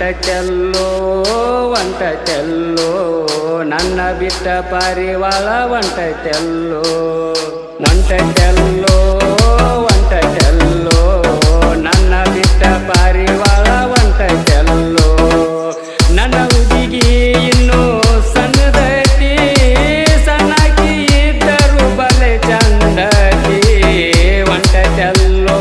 ಒಂಟೈತೆಲ್ಲೋ ನನ್ನ ಬಿಟ್ಟ ಪಾರಿವಾಳ ಒಂಟೈತೆಲ್ಲೋ ನನ್ನ ಬಿಟ್ಟ ಪಾರಿವಾಳ ಒಂಟೈತೆಲ್ಲೋ ನನ್ನ ಹುಡುಗಿ ಇನ್ನೂ ಸಣ್ಣದೈತಿ ಸಣ್ಣಾಕಿ ಇದ್ದರು ಬಲೆ ಚಂದತಿ ಒಂಟೈತೆಲ್ಲೋ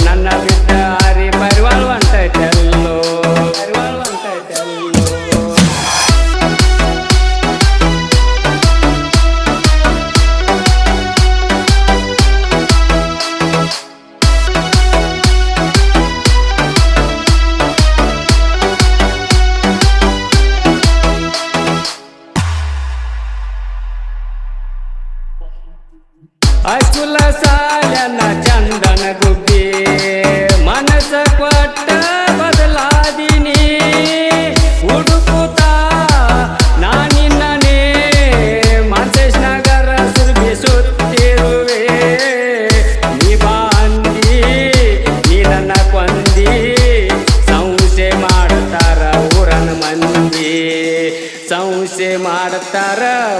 ನನ್ನ ಬಿಟ್ಟ ಹಾರಿ ಪಾರಿವಾಳ ಒಂಟೈತೆಲ್ಲೋ ಅಕುಲ ಸಾಲನ ಚಂದನ ಗುಬ್ಬಿ ಮನಸ ಕೊಟ್ಟ ಬದಲಾದಿನಿ ಹುಡುಕುತ್ತ ನಾನಿನ್ನನೇ ಮಾಂತೇಶ್ ನಗರ ಸುತ್ತಿರುವೆ ನೀ ಬಾಂದಿ ನೀ ನನ್ನ ಕೊಂದಿ ಸಂಶಯ ಮಾಡ್ತಾರ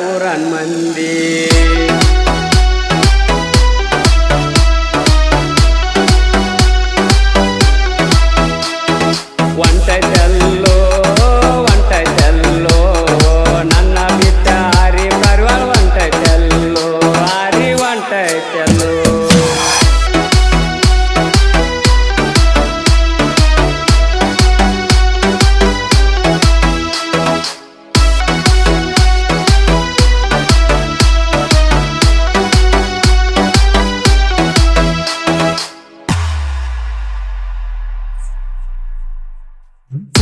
ಊರನ್ ಮಂದಿ ಒಂಟೈತೆಲ್ಲೋ ನನ್ನ ಬಿಟ್ಟ ಹಾರಿ ಪಾರಿವಾಳ ಒಂಟೈತೆಲ್ಲೋ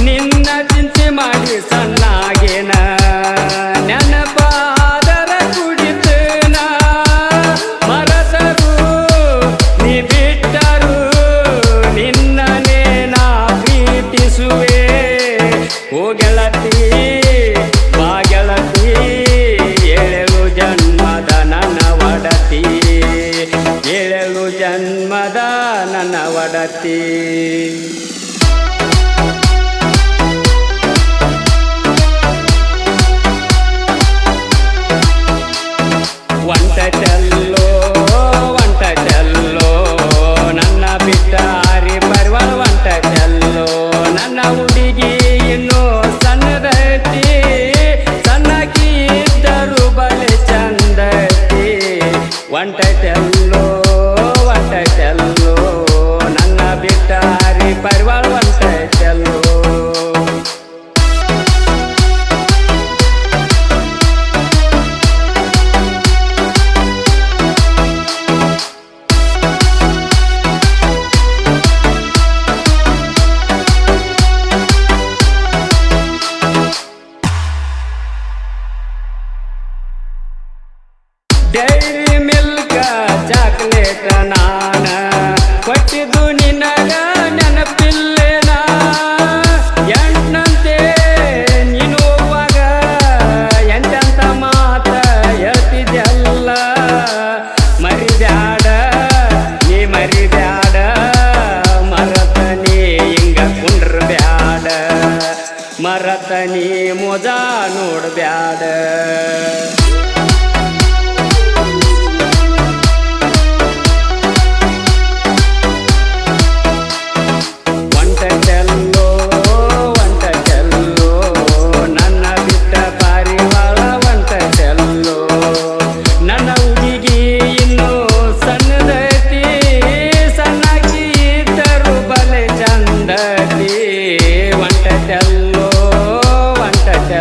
ನಿನ್ನ ಚಿಂತೆ ಮಾಡಿ ಸಣ್ಣಾಗೇನ ನೆನಪಾದರ ಕುಡಿತನ ಮರತರು ನೀ ಬಿಟ್ಟರು ನಿನ್ನನೇ ನಾ ಪ್ರೀತಿಸುವೆ ಓ ಗೆಳತಿ ಬಾ ಗೆಳತಿ ಏಳು ಜನ್ಮದ ನನ್ನ ಒಡತಿ ಒಂಟೈತೆಲ್ಲೋ ನನ್ನ ಬಿಟ್ಟ ಹಾರಿ ಪಾರಿವಾಳ ಒಂಟೈತೆಲ್ಲೋ ನನ್ನ ಹುಡುಗಿ ಇನ್ನೂ ಸಣ್ಣದೈತಿ ಸಣ್ಣಾಕಿ ಇದ್ದರು ಬಲೆ ಚಂದೈತಿ ಒಂಟೈತೆಲ್ಲೋ ನನ್ನ ಬಿಟ್ಟ ಹಾರಿ ಪಾರಿವಾಳ ಒಂಟೈತೆಲ್ಲೋ ಡೈರಿ ಮಿಲ್ಕ ಚಾಕ್ಲೇಟ್ ನಾನ ಕೊಟ್ಟಿದ್ದು ನಿನಗ ನೆನಪಿಲ್ಲೇನ ಎಂಟಂತೆ ನೀನು ಹೋಗುವಾಗ ಎಂಟಂತ ಮಾತ ಹೇಳ್ತಿದ್ದೆಲ್ಲ ಮರಿಬ್ಯಾಡ ಮರತ ನೀ ಹಿಂಗ ಕುಂಡ್ರಬ್ಯಾಡ ಮರತ ನೀ ಮುಜ ನೋಡ್ಬ್ಯಾಡ